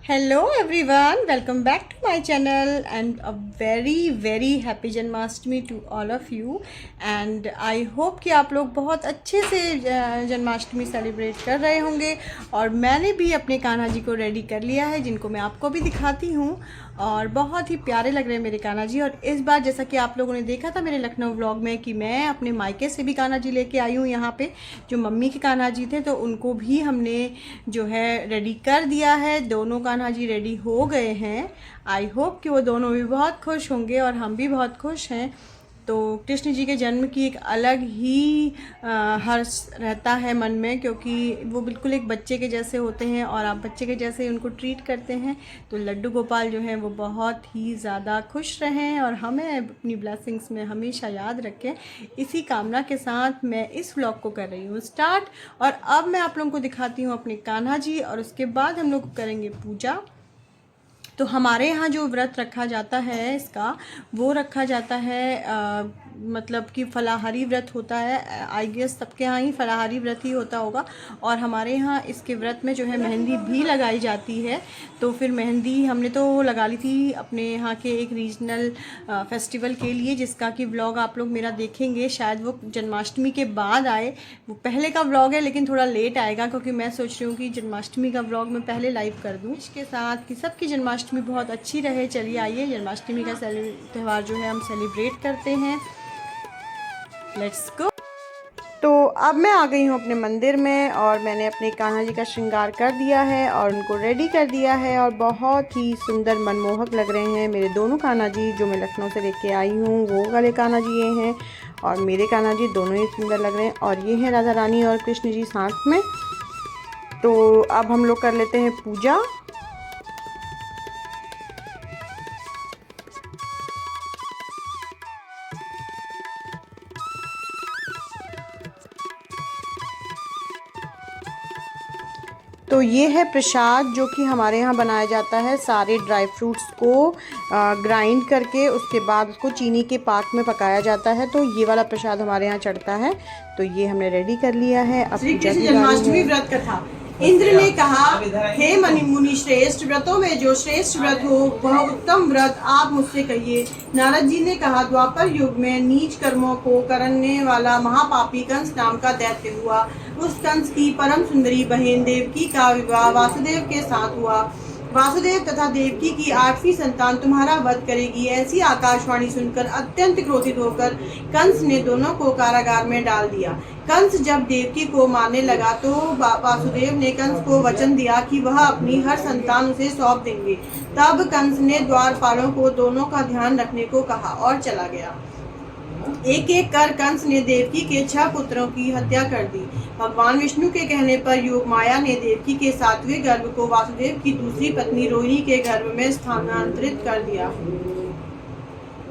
Hello everyone, welcome back to my channel and a very happy Janmashtami to all of you and I hope कि आप लोग बहुत अच्छे से जन्माष्टमी सेलिब्रेट कर रहे होंगे। और मैंने भी अपने कान्हा जी को रेडी कर लिया है, जिनको मैं आपको भी दिखाती हूँ और बहुत ही प्यारे लग रहे हैं मेरे कान्हा जी। और इस बार जैसा कि आप लोगों ने देखा था मेरे लखनऊ व्लॉग में कि मैं अपने मायके से भी कान्हा जी लेके आई हूँ यहाँ पे। जो मम्मी के कान्हा जी थे तो उनको भी हमने जो है रेडी कर दिया है। दोनों कान्हा जी रेडी हो गए हैं। आई होप कि वो दोनों भी बहुत खुश होंगे और हम भी बहुत खुश हैं। तो कृष्ण जी के जन्म की एक अलग ही हर्ष रहता है मन में, क्योंकि वो बिल्कुल एक बच्चे के जैसे होते हैं और आप बच्चे के जैसे ही उनको ट्रीट करते हैं। तो लड्डू गोपाल जो हैं वो बहुत ही ज़्यादा खुश रहें और हमें अपनी ब्लेसिंग्स में हमेशा याद रखें। इसी कामना के साथ मैं इस व्लॉग को कर रही हूँ स्टार्ट। और अब मैं आप लोगों को दिखाती हूँ अपने कान्हा जी और उसके बाद हम लोग करेंगे पूजा। तो हमारे यहाँ जो व्रत रखा जाता है इसका, वो रखा जाता है मतलब कि फलाहारी व्रत होता है। आई गेस सबके यहाँ ही फलाहारी व्रत ही होता होगा। और हमारे यहाँ इसके व्रत में जो है मेहंदी भी लगाई जाती है। तो फिर मेहंदी हमने तो लगा ली थी अपने यहाँ के एक रीजनल फेस्टिवल के लिए, जिसका कि व्लॉग आप लोग मेरा देखेंगे। शायद वो जन्माष्टमी के बाद आए, वो पहले का व्लॉग है लेकिन थोड़ा लेट आएगा, क्योंकि मैं सोच रही हूँ कि जन्माष्टमी का व्लॉग मैं पहले लाइव कर दूँ। इसके साथ कि सबकी जन्माष्टमी बहुत अच्छी रहे। चलिए आइए जन्माष्टमी का त्यौहार जो है हम सेलिब्रेट करते हैं। Let's go. तो अब मैं आ गई हूँ अपने मंदिर में और मैंने अपने कान्हा जी का श्रृंगार कर दिया है और उनको रेडी कर दिया है और बहुत ही सुंदर मनमोहक लग रहे हैं मेरे दोनों कान्हा जी। जो मैं लखनऊ से लेके आई हूँ वो वाले कान्हा जी ये हैं और मेरे कान्हा जी दोनों ही सुंदर लग रहे हैं। और ये हैं राधा रानी और कृष्ण जी साथ में। तो अब हम लोग कर लेते हैं पूजा। तो ये है प्रसाद जो कि हमारे यहाँ बनाया जाता है। सारे ड्राई फ्रूट्स को ग्राइंड करके उसके बाद उसको चीनी के पाक में पकाया जाता है। तो ये वाला प्रसाद हमारे यहाँ चढ़ता है। तो ये हमने रेडी कर लिया है। अब जन्माष्टमी व्रत कथा। इंद्र ने कहा, हे मनि मुनि श्रेष्ठ व्रतों में जो श्रेष्ठ व्रत हो वह उत्तम व्रत आप मुझसे कहिए। नारद जी ने कहा, द्वापर युग में नीच कर्मों को करने वाला महापापी कंस नाम का दैत्य हुआ। उस कंस की परम सुंदरी बहन देवकी का विवाह वासुदेव के साथ हुआ। वासुदेव तथा देवकी की 8वीं संतान तुम्हारा वध करेगी। ऐसी आकाशवाणी सुनकर अत्यंत क्रोधित होकर कंस ने दोनों को कारागार में डाल दिया। कंस जब देवकी को मारने लगा तो वासुदेव ने कंस को वचन दिया कि वह अपनी हर संतान उसे सौंप देंगे। तब कंस ने द्वारपालों को दोनों का ध्यान रखने को कहा और चला गया। एक एक कर कंस ने देवकी के 6 पुत्रों की हत्या कर दी। भगवान विष्णु के कहने पर योग माया ने देवकी के 7वें गर्भ को वासुदेव की दूसरी पत्नी रोहिणी के गर्भ में स्थानांतरित कर दिया।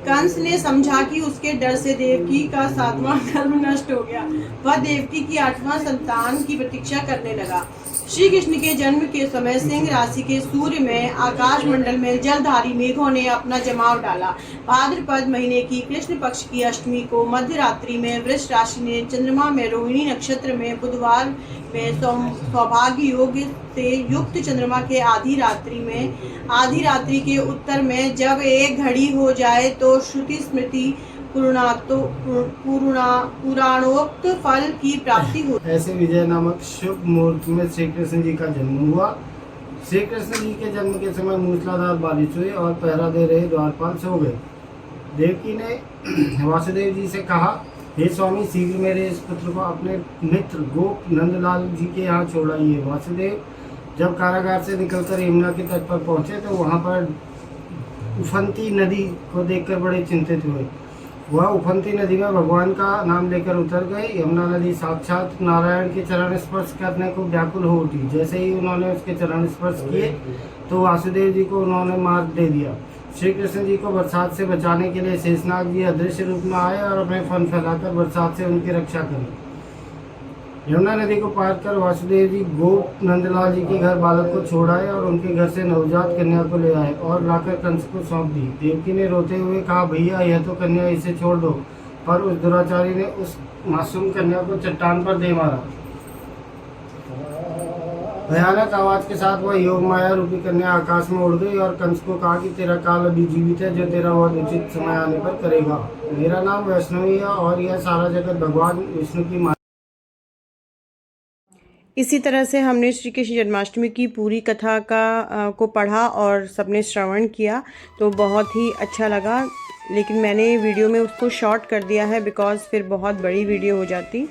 कंस ने समझा कि उसके डर से देवकी का 7वां गर्भ नष्ट हो गया। वह देवकी की 8वां संतान की प्रतीक्षा करने लगा। श्री कृष्ण के जन्म के समय सिंह राशि के सूर्य में आकाश मंडल में जलधारी मेघों ने अपना जमाव डाला। भाद्रपद महीने की कृष्ण पक्ष की अष्टमी को मध्य रात्रि में वृष राशि ने चंद्रमा में रोहिणी नक्षत्र में बुधवार में सौभाग्य योग से युक्त चंद्रमा के आधी रात्रि के उत्तर में जब एक घड़ी हो जाए तो श्रुति स्मृति पुराणोक्त फल की प्राप्ति हो। ऐसे विजय नामक शुभ मुहूर्त में श्री कृष्ण जी का जन्म हुआ। श्री कृष्ण जी के जन्म के समय मूसलाधार बारिश हुई और पहरा दे रहे द्वारपाल सो गए। देवकी ने वासुदेव जी से कहा, हे स्वामी, शीघ्र मेरे इस पुत्र को अपने मित्र गोप नंदलाल जी के यहाँ छोड़ाइए। वासुदेव जब कारागार से निकलकर यमुना के तट पर पहुंचे तो वहाँ पर उफनती नदी को देखकर बड़े चिंतित हुए। वह उफनती नदी में भगवान का नाम लेकर उतर गए। यमुना नदी साक्षात नारायण के चरण स्पर्श करने को व्याकुल हो उठी। जैसे ही उन्होंने उसके चरण स्पर्श किए तो वासुदेव जी को उन्होंने मार दे दिया। श्री कृष्ण जी को बरसात से बचाने के लिए शेषनाग जी अदृश्य रूप में आए और अपने फन फैलाकर बरसात से उनकी रक्षा करी। यमुना नदी को पार कर वासुदेव जी गोप नंदलाल जी के घर बालक को छोड़ाए और उनके घर से नवजात कन्या को ले आए और लाकर कंस को सौंप दी। देवकी ने रोते हुए कहा, भैया यह तो कन्या, इसे छोड़ दो। पर उस दुराचारी ने उस मासूम कन्या को चट्टान पर दे मारा। भयानक आवाज के साथ वह योग माया रूपी कन्या आकाश में उड़ गई और कंस को कहा कि तेरा काल अभी जीवित है, जो तेरा वध उचित समय आने पर करेगा। मेरा नाम वैष्णवी है और यह सारा जगत भगवान विष्णु की माया। इसी तरह से हमने श्री कृष्ण जन्माष्टमी की पूरी कथा को पढ़ा और सबने श्रवण किया, तो बहुत ही अच्छा लगा। लेकिन मैंने वीडियो में उसको शॉर्ट कर दिया है बिकॉज़ फिर बहुत बड़ी वीडियो हो जाती।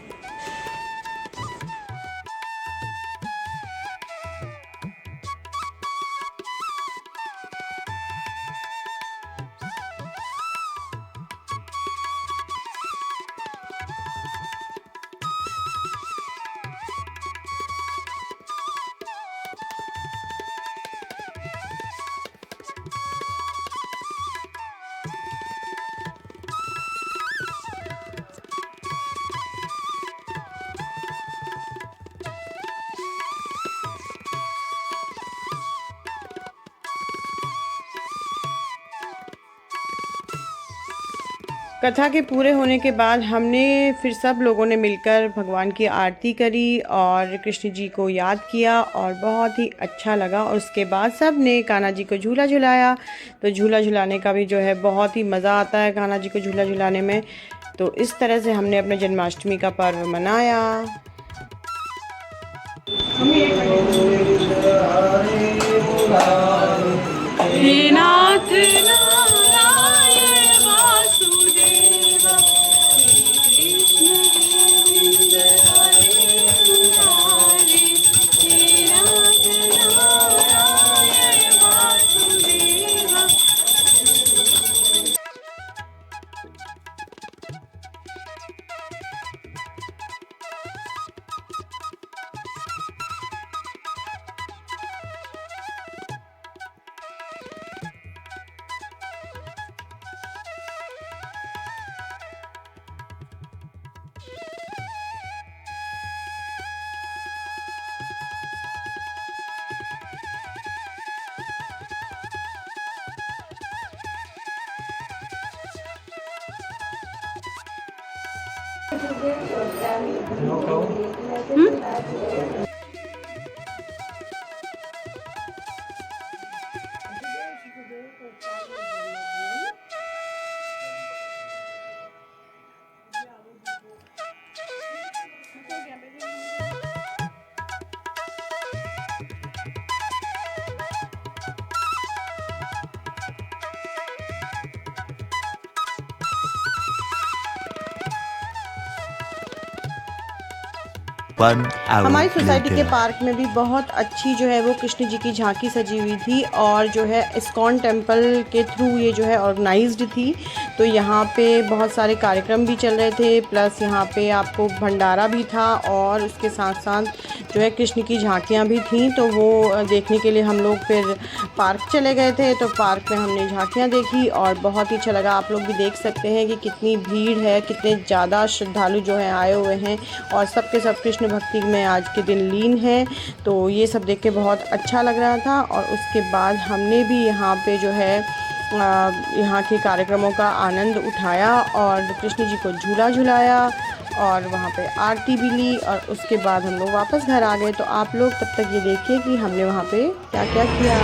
कथा के पूरे होने के बाद हमने फिर सब लोगों ने मिलकर भगवान की आरती करी और कृष्ण जी को याद किया और बहुत ही अच्छा लगा। और उसके बाद सब ने कान्हा जी को झूला झुलाया। तो झूला झुलाने का भी जो है बहुत ही मज़ा आता है कान्हा जी को झूला झुलाने में। तो इस तरह से हमने अपने जन्माष्टमी का पर्व मनाया। हे नाथ नारायण वासुदेव, हे कृष्ण गोविंद हरे मुरारे, हे नाथ नारायण वासुदेव। हमारी सोसाइटी के पार्क में भी बहुत अच्छी जो है वो कृष्ण जी की झांकी सजी हुई थी और जो है इस्कॉन टेम्पल के थ्रू ये जो है ऑर्गेनाइज्ड थी। तो यहाँ पे बहुत सारे कार्यक्रम भी चल रहे थे, प्लस यहाँ पे आपको भंडारा भी था और उसके साथ साथ जो है कृष्ण की झांकियाँ भी थीं। तो वो देखने के लिए हम लोग फिर पार्क चले गए थे। तो पार्क में हमने झांकियाँ देखी और बहुत ही अच्छा लगा। आप लोग भी देख सकते हैं कि कितनी भीड़ है, कितने ज़्यादा श्रद्धालु जो हैं आए हुए हैं और सबके सब कृष्ण भक्ति में आज के दिन लीन है। तो ये सब देख के बहुत अच्छा लग रहा था। और उसके बाद हमने भी यहाँ पे जो है यहाँ के कार्यक्रमों का आनंद उठाया और कृष्ण जी को झूला झुलाया और वहाँ पे आरती भी ली और उसके बाद हम लोग वापस घर आ गए। तो आप लोग तब तक ये देखिए कि हमने वहाँ पे क्या क्या किया।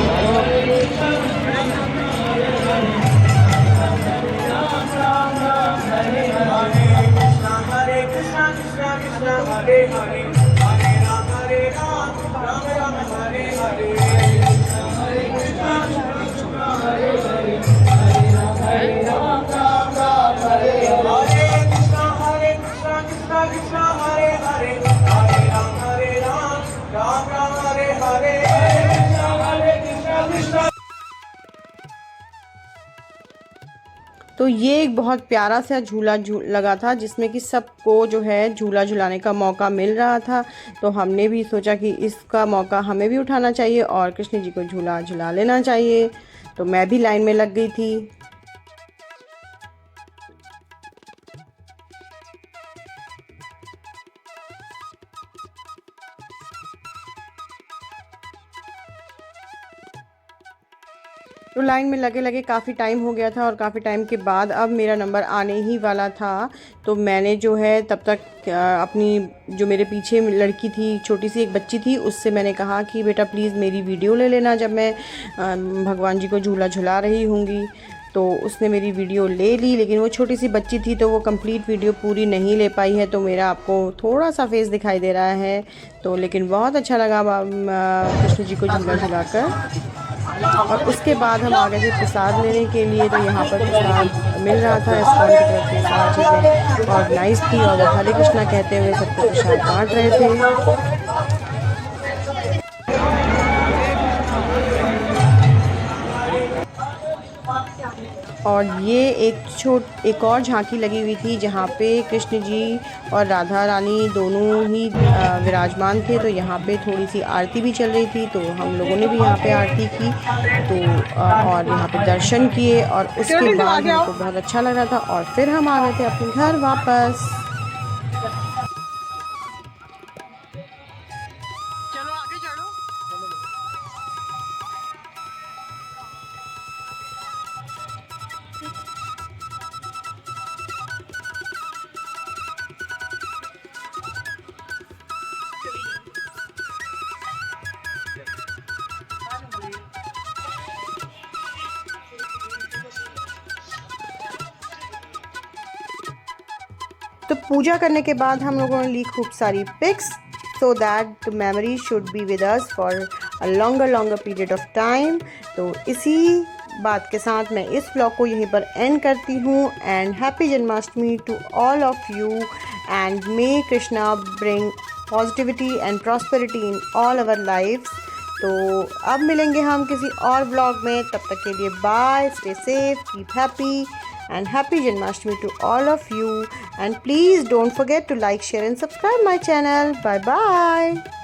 तो ये एक बहुत प्यारा सा झूला लगा था जिसमें कि सबको जो है झूला झुलाने का मौका मिल रहा था। तो हमने भी सोचा कि इसका मौका हमें भी उठाना चाहिए और कृष्ण जी को झूला झुला लेना चाहिए। तो मैं भी लाइन में लग गई थी। तो लाइन में लगे लगे काफ़ी टाइम हो गया था और काफ़ी टाइम के बाद अब मेरा नंबर आने ही वाला था। तो मैंने जो है तब तक अपनी जो मेरे पीछे लड़की थी, छोटी सी एक बच्ची थी, उससे मैंने कहा कि बेटा प्लीज़ मेरी वीडियो ले लेना जब मैं भगवान जी को झूला झुला रही होंगी। तो उसने मेरी वीडियो ले ली, लेकिन वो छोटी सी बच्ची थी तो वो कंप्लीट वीडियो पूरी नहीं ले पाई है। तो मेरा आपको थोड़ा सा फेस दिखाई दे रहा है। तो लेकिन बहुत अच्छा लगा कृष्ण जी को झूला झुलाकर। और उसके बाद हम आ गए थे प्रसाद लेने के लिए। तो यहाँ पर प्रसाद मिल रहा था इस्कॉन की तरफ से, सारी चीज़ें ऑर्गेनाइज थी और वो हरे कृष्णा कहते हुए सबको प्रसाद बांट रहे थे। और ये एक और झांकी लगी हुई थी जहाँ पे कृष्ण जी और राधा रानी दोनों ही विराजमान थे। तो यहाँ पे थोड़ी सी आरती भी चल रही थी, तो हम लोगों ने भी यहाँ पे आरती की तो और यहाँ पे दर्शन किए और उसके बाद हमको बहुत अच्छा लग रहा था और फिर हम आ गए थे अपने घर वापस। तो पूजा करने के बाद हम लोगों ने ली खूब सारी pics so that the memory should be with us for a longer period of time. तो इसी बात के साथ मैं इस व्लॉग को यहीं पर एंड करती हूँ। And happy Janmashtami to all of you and may Krishna bring positivity and prosperity in all our lifes. तो अब मिलेंगे हम किसी और व्लॉग में, तब तक के लिए bye, stay safe, keep happy and happy Janmashtami to all of you, and please don't forget to like, share and subscribe my channel. Bye bye.